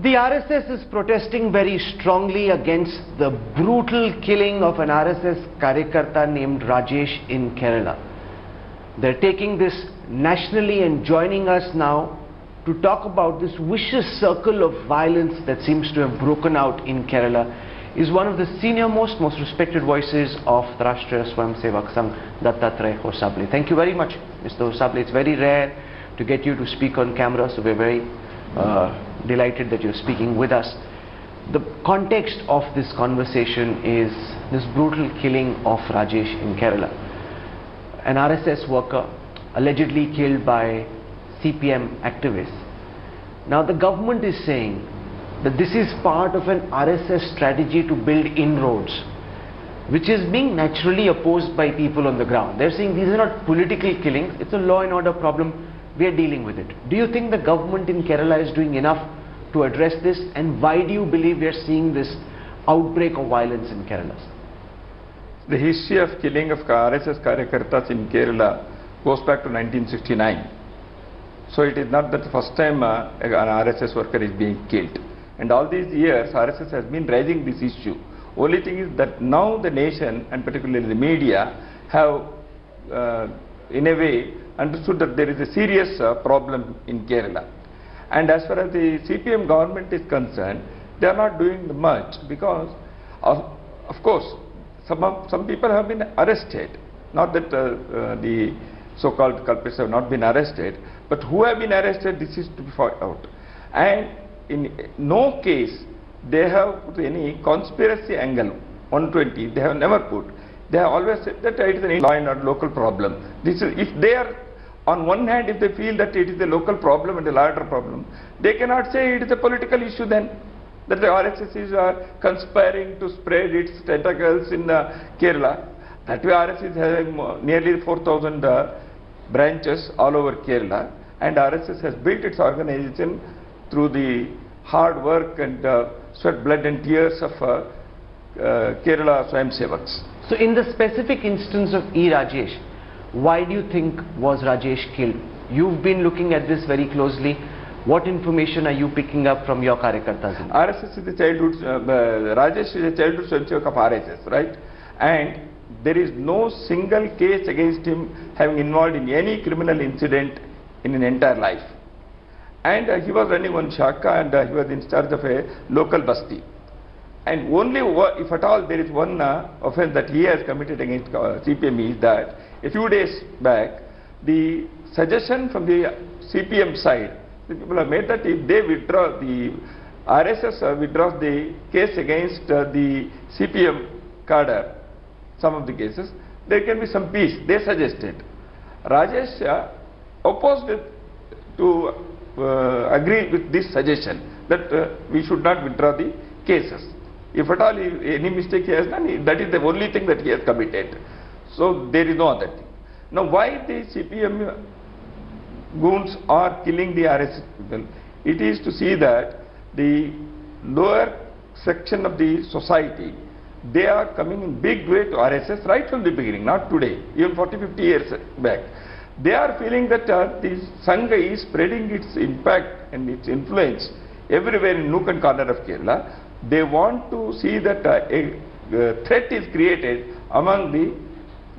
The RSS is protesting very strongly against the brutal killing of an RSS Karyakarta named Rajesh in Kerala. They're taking this nationally and joining us now to talk about this vicious circle of violence that seems to have broken out in Kerala. Is one of the senior most respected voices of the Rashtriya Swayamsevak Sangh, Dattatreya Hosabale. Thank you very much, Mr. Hosabale. It's very rare to get you to speak on camera, so we're very delighted that you're speaking with us. The context of this conversation is this brutal killing of Rajesh in Kerala. An RSS worker allegedly killed by CPM activists. Now the government is saying that this is part of an RSS strategy to build inroads, which is being naturally opposed by people on the ground. They're saying these are not political killings, it's a law and order problem, we are dealing with it. Do you think the government in Kerala is doing enough to address this, and why do you believe we are seeing this outbreak of violence in Kerala? The history of killing of RSS Karyakartas in Kerala goes back to 1969. So it is not that the first time an RSS worker is being killed. And all these years RSS has been raising this issue. Only thing is that now the nation, and particularly the media, have in a way understood that there is a serious problem in Kerala. And as far as the CPM government is concerned, they are not doing much because of course some people have been arrested. Not that the so-called culprits have not been arrested, but who have been arrested, this is to be found out. And in no case they have put any conspiracy angle 120, they have never put. They have always said that it is a law and order local problem. This is, if they are, on one hand, if they feel that it is a local problem and a larger problem, they cannot say it is a political issue then, that the RSS is conspiring to spread its tentacles in Kerala. That way RSS is having nearly 4,000 branches all over Kerala, and RSS has built its organization through the hard work and sweat, blood and tears of Kerala Swayamsevaks. So in the specific instance of Rajesh, why do you think was Rajesh killed? You've been looking at this very closely. What information are you picking up from your Karyakartas? RSS is the childhood, Rajesh is a childhood Swayamsevak of RSS, right? And there is no single case against him having involved in any criminal incident in an entire life. And he was running one shaka, and he was in charge of a local basti. And only if at all there is one offence that he has committed against CPM is that a few days back the suggestion from the CPM side, the people have made that if they withdraw, the RSS withdraws the case against the CPM cadre, some of the cases, there can be some peace, they suggested. Rajesh opposed it to agree with this suggestion that we should not withdraw the cases. If at all any mistake he has done, that is the only thing that he has committed. So there is no other thing. Now why the CPM goons are killing the RSS people? It is to see that the lower section of the society, they are coming in big way to RSS right from the beginning, not today, even 40-50 years back. They are feeling that the Sangha is spreading its impact and its influence everywhere in nook and corner of Kerala. They want to see that a threat is created among the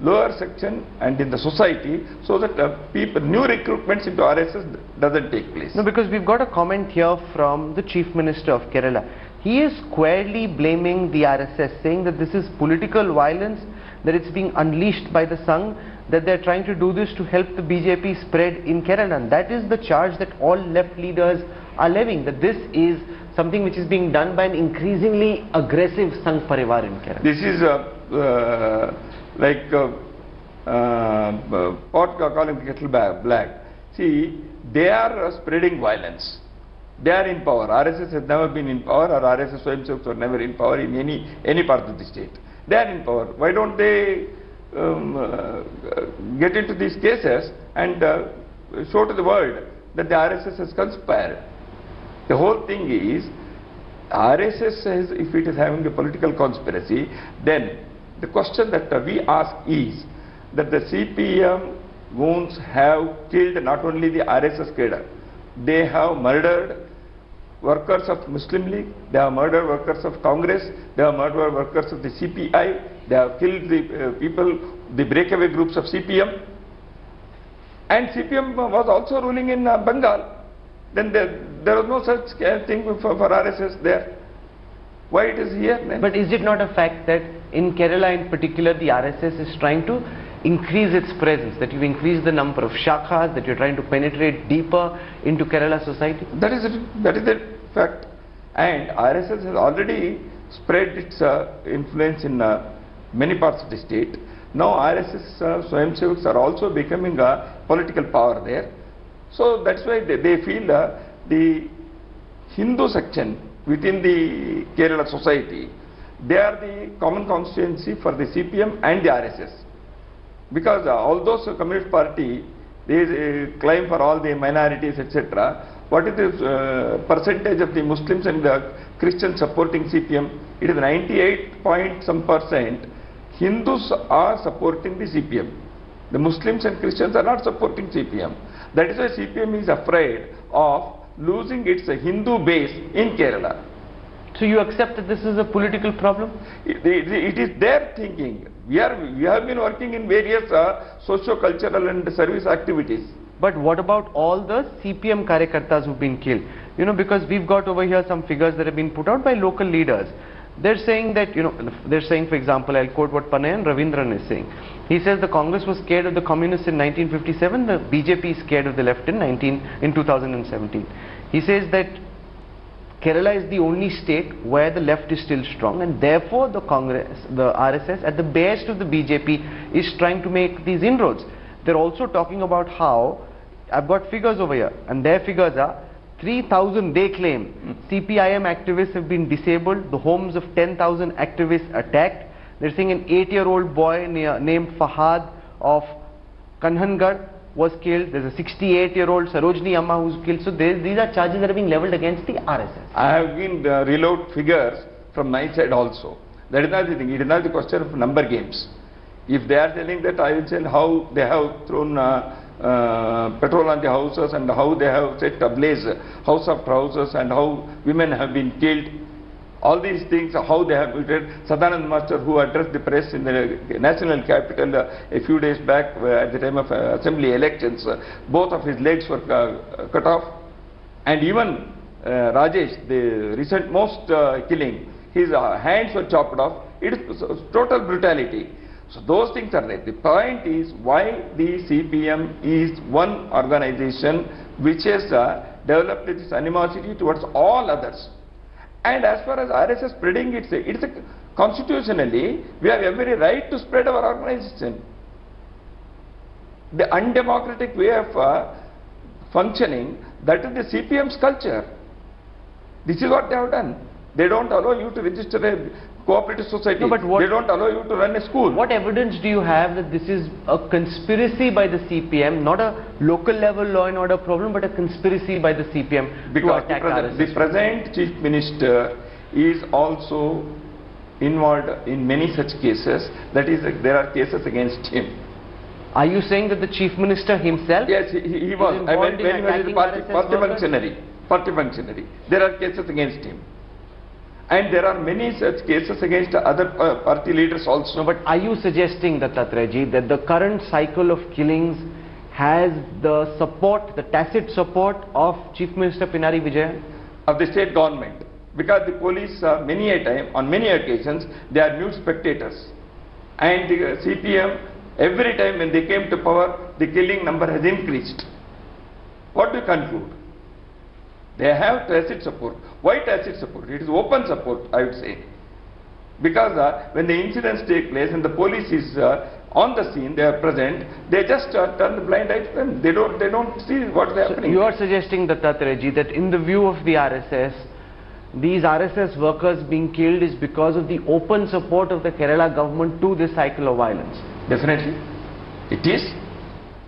lower section and in the society, so that people, new recruitments into RSS doesn't take place. No, because we've got a comment here from the Chief Minister of Kerala. He is squarely blaming the RSS, saying that this is political violence, that it's being unleashed by the Sangh, that they're trying to do this to help the BJP spread in Kerala. And that is the charge that all left leaders are levying, that this is something which is being done by an increasingly aggressive Sangh Parivar in Kerala. This is like pot calling the kettle black. See, they are spreading violence. They are in power. RSS has never been in power, or RSS Swayamsevaks were never in power in any part of the state. They are in power. Why don't they get into these cases and show to the world that the RSS has conspired? The whole thing is, RSS says if it is having a political conspiracy, then the question that we ask is that the CPM goons have killed not only the RSS cadre, they have murdered workers of Muslim League, they have murdered workers of Congress, they have murdered workers of the CPI, they have killed the people, the breakaway groups of CPM. And CPM was also ruling in Bengal. Then there was no such thing for RSS there. Why it is here then? But is it not a fact that in Kerala in particular the RSS is trying to increase its presence, that you increase the number of shakhas, that you're trying to penetrate deeper into Kerala society? That is the fact. And RSS has already spread its influence in many parts of the state. Now RSS Swayamsevaks are also becoming a political power there. So that's why they feel the Hindu section within the Kerala society, they are the common constituency for the CPM and the RSS. Because all those Communist Party, they claim for all the minorities, etc. What is the percentage of the Muslims and the Christians supporting CPM? It is 98 point some percent. Hindus are supporting the CPM. The Muslims and Christians are not supporting CPM. That is why CPM is afraid of losing its Hindu base in Kerala. So you accept that this is a political problem? It is their thinking. We have been working in various socio-cultural and service activities. But what about all the CPM Karyakartas who've been killed? You know, because we've got over here some figures that have been put out by local leaders. They're saying that, they're saying, for example, I'll quote what Panayan Ravindran is saying. He says the Congress was scared of the communists in 1957, the BJP is scared of the left in 2017. He says that Kerala is the only state where the left is still strong, and therefore the RSS at the behest of the BJP is trying to make these inroads. They're also talking about how, I've got figures over here, and their figures are 3,000, they claim, CPIM activists have been disabled, the homes of 10,000 activists attacked. They're saying an 8-year-old boy named Fahad of Kanhangarh was killed. There's a 68-year-old Sarojini Amma who's killed. So these are charges that are being leveled against the RSS. I have been reload figures from my side also. That is not the thing. It is not the question of number games. If they are telling that, I will tell how they have thrown petrol on the houses and how they have set ablaze house of trousers and how women have been killed. All these things, how they have treated Sadanand Master, who addressed the press in the national capital a few days back at the time of assembly elections, both of his legs were cut off. And even Rajesh, the recent most killing, his hands were chopped off. It is total brutality. So those things are there. The point is why the CPM is one organization which has developed this animosity towards all others. And as far as RSS spreading it's constitutionally, we have every right to spread our organization. The undemocratic way of functioning, that is the CPM's culture. This is what they have done. They don't allow you to register a cooperative society. No, but they don't allow you to run a school. What evidence do you have that this is a conspiracy by the CPM, not a local level law and order problem, but a conspiracy by the CPM to attack RSS? The present Chief Minister is also involved in many such cases. That is, there are cases against him. Are you saying that the Chief Minister himself? Yes, he was. When he was a party functionary, there are cases against him. And there are many such cases against other party leaders also. No, but are you suggesting, Dattatreya, that the current cycle of killings has the support, the tacit support of Chief Minister Pinarayi Vijayan? Of the state government. Because the police, on many occasions, they are mute spectators. And the CPM, every time when they came to power, the killing number has increased. What do you conclude? They have tacit support. Why tacit support? It is open support, I would say. Because when the incidents take place and the police is on the scene, they are present, they just turn the blind eye to them. They don't see what is happening. You are suggesting, Dattatreya, that in the view of the RSS, these RSS workers being killed is because of the open support of the Kerala government to this cycle of violence? Definitely. It is.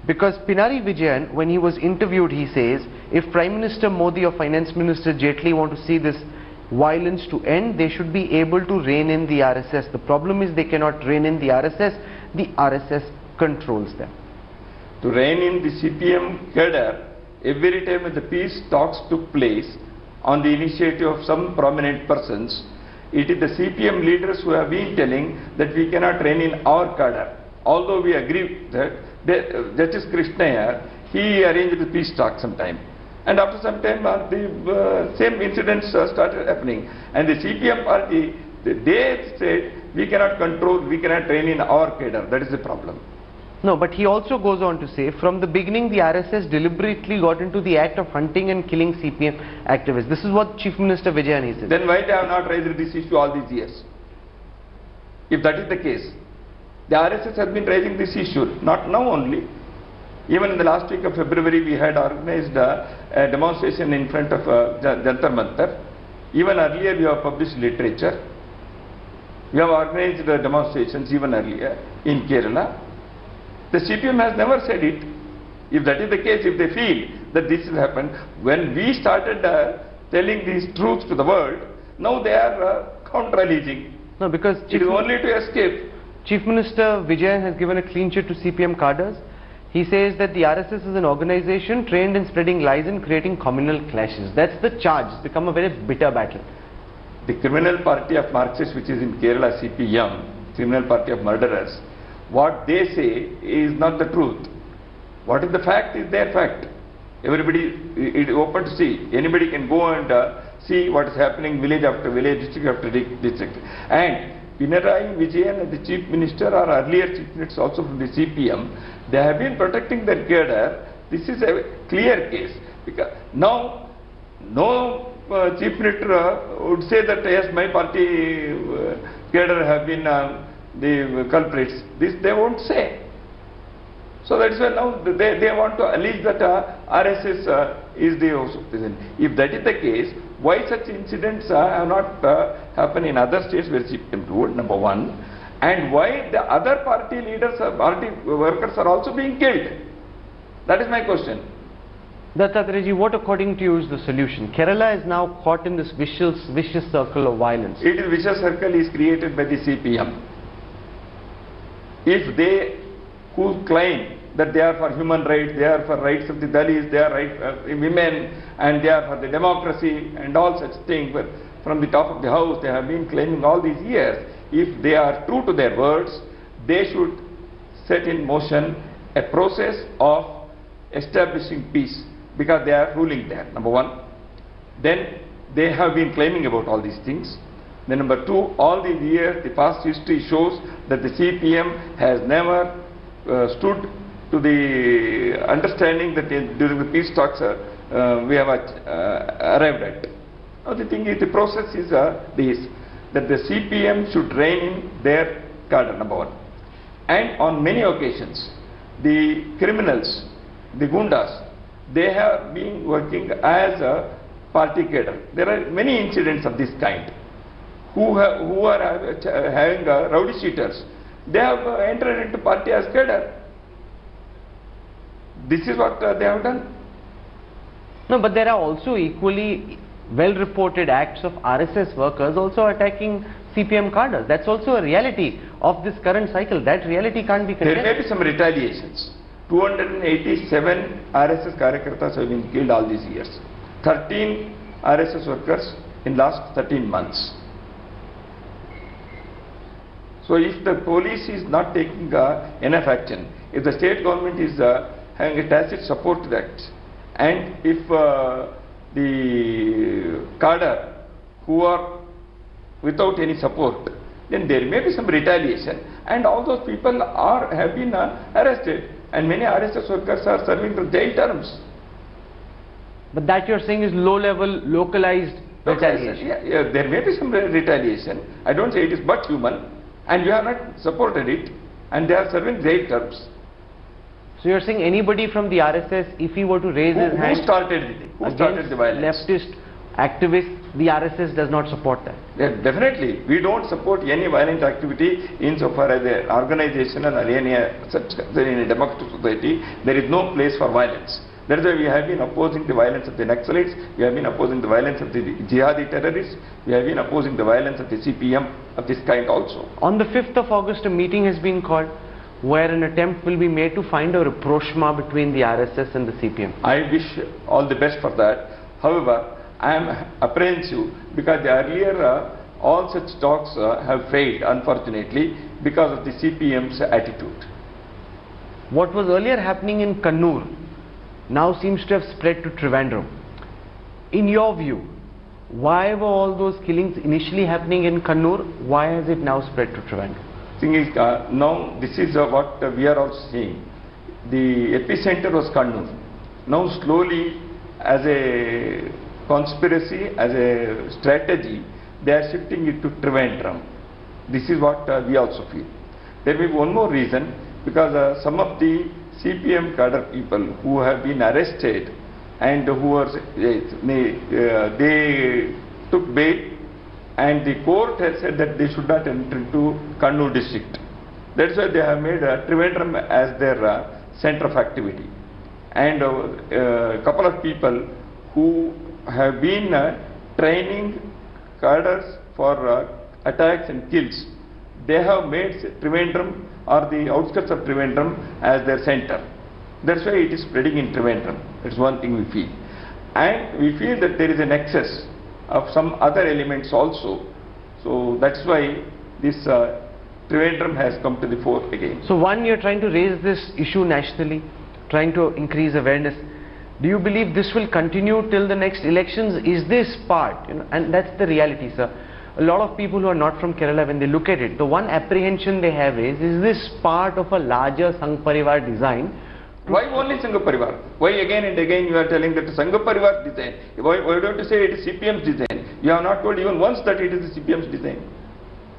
Because Pinarayi Vijayan, when he was interviewed, he says, if Prime Minister Modi or Finance Minister Jaitley want to see this violence to end, they should be able to rein in the RSS. The problem is they cannot rein in the RSS controls them. To rein in the CPM cadre, every time when the peace talks took place, on the initiative of some prominent persons. It is the CPM leaders who have been telling that we cannot rein in our cadre. Although we agree that Justice Krishnaya, he arranged the peace talk sometime. And after some time, the same incidents started happening. And the CPM party, they said, we cannot control, we cannot rein in our cadre. That is the problem. No, but he also goes on to say, from the beginning, the RSS deliberately got into the act of hunting and killing CPM activists. This is what Chief Minister Vijayan said. Then why they have not raised this issue all these years? If that is the case, the RSS has been raising this issue, not now only. Even in the last week of February, we had organized a demonstration in front of Jantar Mantar. Even earlier, we have published literature. We have organized demonstrations even earlier in Kerala. The CPM has never said it. If that is the case, if they feel that this has happened, when we started telling these truths to the world, now they are counter-alleging. No, because it is only to escape. Chief Minister Vijayan has given a clean sheet to CPM cadres. He says that the RSS is an organization trained in spreading lies and creating communal clashes. That's the charge. It's become a very bitter battle. The criminal party of Marxists, which is in Kerala, CPM, criminal party of murderers, what they say is not the truth. What is the fact is their fact. Everybody, it is open to see. Anybody can go and see what is happening village after village, district after district. And Pinarayi Vijayan and the Chief Minister or earlier Chief Ministers also from the CPM, they have been protecting their cadre. This is a clear case. Because now, no Chief Minister would say that yes, my party cadre have been the culprits. This they won't say. So that is why now they want to allege that RSS is the reason. If that is the case, why such incidents have not happened in other states where CPM ruled, number one, and why the other party leaders, party workers are also being killed? That is my question. Dattatreya ji, what according to you is the solution? Kerala is now caught in this vicious circle of violence. It is vicious circle is created by the CPM. If they who claim that they are for human rights, they are for rights of the Dalits, they are right women, and they are for the democracy and all such things, but from the top of the house they have been claiming all these years. If they are true to their words, they should set in motion a process of establishing peace, because they are ruling there, number one. Then they have been claiming about all these things. Then number two, all these years, the past history shows that the CPM has never stood to the understanding that during the peace talks we have arrived at. Now the thing is, the process is this, that the CPM should rein in their cadre, number one. And on many occasions, the criminals, the gundas, they have been working as a party cadre. There are many incidents of this kind. Who are having rowdy sheeters, they have entered into party as cadre. This is what they have done. No, but there are also equally well-reported acts of RSS workers also attacking CPM cadres. That's also a reality of this current cycle. That reality can't be contested. There may be some retaliations. 287 RSS Karyakartas have been killed all these years. 13 RSS workers in last 13 months. So if the police is not taking enough action, if the state government is having a tacit support to that, and if the cadre who are without any support, then there may be some retaliation, and all those people have been arrested, and many RSS workers are serving the jail terms. But that you're saying is low-level, localized retaliation. Yeah, there may be some retaliation. I don't say it is but human, and you have not supported it, and they are serving jail terms. So you're saying anybody from the RSS, if he were to raise his hand, who started it? Who started the violence? Leftist activists, the RSS does not support that. Yeah, definitely, we don't support any violent activity insofar as an organizational or any such in a democratic society. There is no place for violence. That is why we have been opposing the violence of the Naxalites, we have been opposing the violence of the jihadi terrorists, we have been opposing the violence of the CPM of this kind also. On the 5th of August, a meeting has been called where an attempt will be made to find a rapprochement between the RSS and the CPM. I wish all the best for that. However, I am apprehensive because the earlier all such talks have failed, unfortunately, because of the CPM's attitude. What was earlier happening in Kannur now seems to have spread to Trivandrum. In your view, why were all those killings initially happening in Kannur? Why has it now spread to Trivandrum? Thing is, now this is what we are also seeing. The epicenter was Kannur. Now slowly, as a conspiracy, as a strategy, they are shifting it to Trivandrum. This is what we also feel. There may be one more reason, because some of the CPM cadre people who have been arrested and who are, they took bail, and the court has said that they should not enter into Kannur district. That's why they have made Trivandrum as their center of activity. And a couple of people who have been training cadres for attacks and kills, they have made Trivandrum or the outskirts of Trivandrum as their center. That's why it is spreading in Trivandrum. That's one thing we feel. And we feel that there is an excess of some other elements also. So that's why this Trivandrum has come to the fore again. So one, you're trying to raise this issue nationally, trying to increase awareness. Do you believe this will continue till the next elections? Is this part, and that's the reality, sir. A lot of people who are not from Kerala, when they look at it, the one apprehension they have is this part of a larger Sangh Parivar design? Why only Sangh Parivar? Why again and again you are telling that Sangh Parivar design? Why don't you say it is CPM's design? You have not told even once that it is the CPM's design.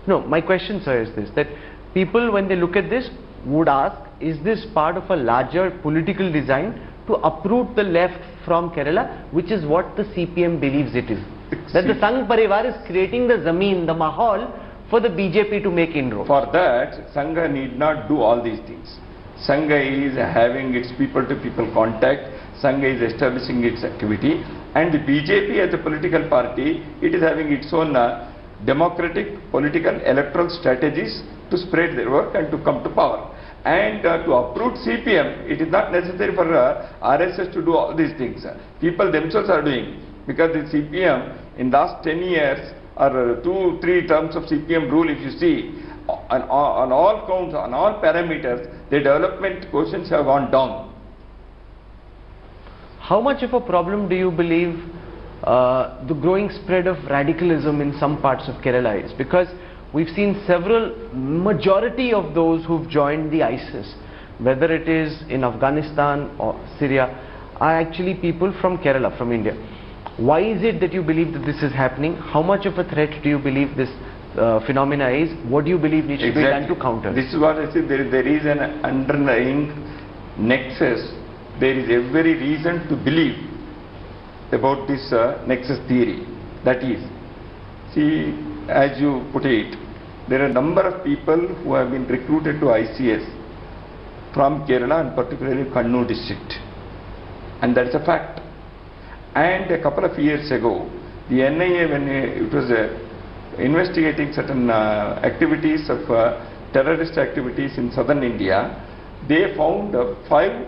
No, my question, sir, is this, that people, when they look at this, would ask, is this part of a larger political design to uproot the left from Kerala, which is what the CPM believes it is? That the Sangh Parivar is creating the zameen, the mahal, for the BJP to make inroads. For that, Sangha need not do all these things. Sangha is having its people-to-people contact, Sangha is establishing its activity, and the BJP as a political party, it is having its own democratic, political, electoral strategies to spread their work and to come to power. And to uproot CPM, it is not necessary for RSS to do all these things. People themselves are doing, because the CPM in last 10 years or 2-3 terms of CPM rule, if you see, on all counts, on all parameters, the development quotients have gone down. How much of a problem do you believe the growing spread of radicalism in some parts of Kerala is? Because we've seen majority of those who've joined the ISIS, whether it is in Afghanistan or Syria, are actually people from Kerala, from India. Why is it that you believe that this is happening? How much of a threat do you believe this phenomena is? What do you believe needs to be done to counter? This is what I said, there is an underlying nexus. There is every reason to believe about this nexus theory. That is, see, as you put it, there are a number of people who have been recruited to ICS from Kerala and particularly Kannur district, and that's a fact. And a couple of years ago, the NIA, when it was investigating certain activities of terrorist activities in southern India, they found 5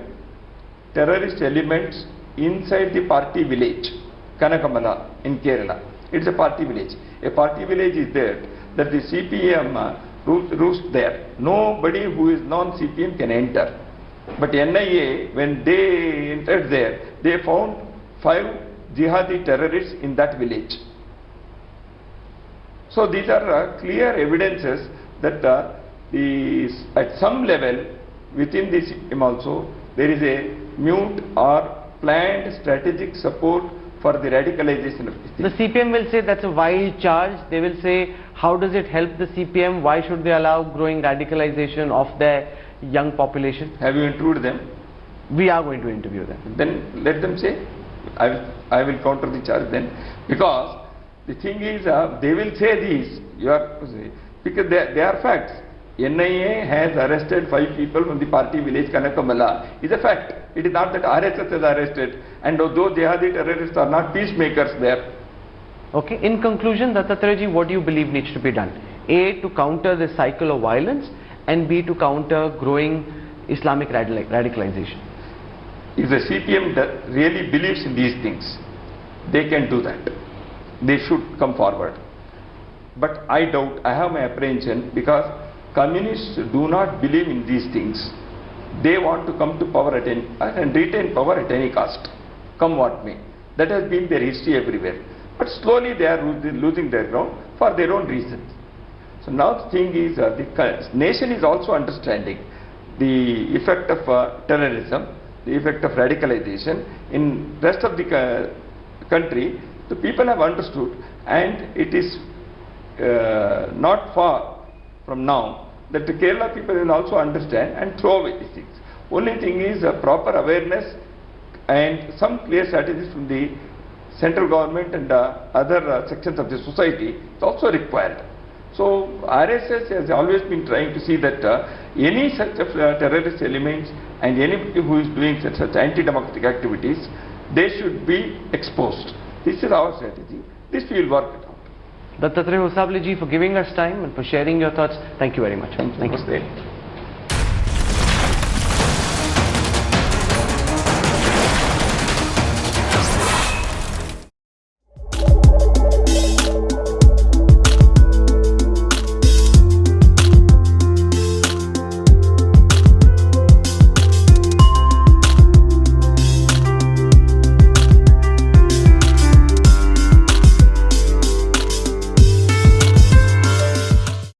terrorist elements inside the party village, Kanakamala in Kerala. It's a party village. A party village is there that the CPM roost there. Nobody who is non-CPM can enter. But NIA, when they entered there, they found 5 jihadi terrorists in that village. So these are clear evidences that at some level within the CPM also there is a mute or planned strategic support for the radicalization of this. The CPM will say that's a wild charge. They will say, how does it help the CPM? Why should they allow growing radicalization of their young population? Have you interviewed them? We are going to interview them. Then let them say. I will counter the charge then, because the thing is they will say these, because they are facts. NIA has arrested 5 people from the party village Kanakamala. It's a fact. It is not that RSS has arrested, and those jihadi terrorists are not peacemakers there. Okay, in conclusion, Dattatreya ji, what do you believe needs to be done? A, to counter the cycle of violence, and B, to counter growing Islamic radicalization. If the CPM really believes in these things, they can do that. They should come forward. But I doubt, I have my apprehension, because communists do not believe in these things. They want to come to power at any, and retain power at any cost, come what may. That has been their history everywhere. But slowly they are losing their ground for their own reasons. So now the thing is, the nation is also understanding the effect of terrorism, the effect of radicalization. In rest of the country, the people have understood, and it is not far from now that the Kerala people will also understand and throw away these things. Only thing is proper awareness and some clear strategies from the central government and other sections of the society is also required. So RSS has always been trying to see that any such terrorist elements and anybody who is doing such anti-democratic activities, they should be exposed. This is our strategy. This we will work it out. Dattatreya Hosabale ji, for giving us time and for sharing your thoughts. Thank you very much. Thank you.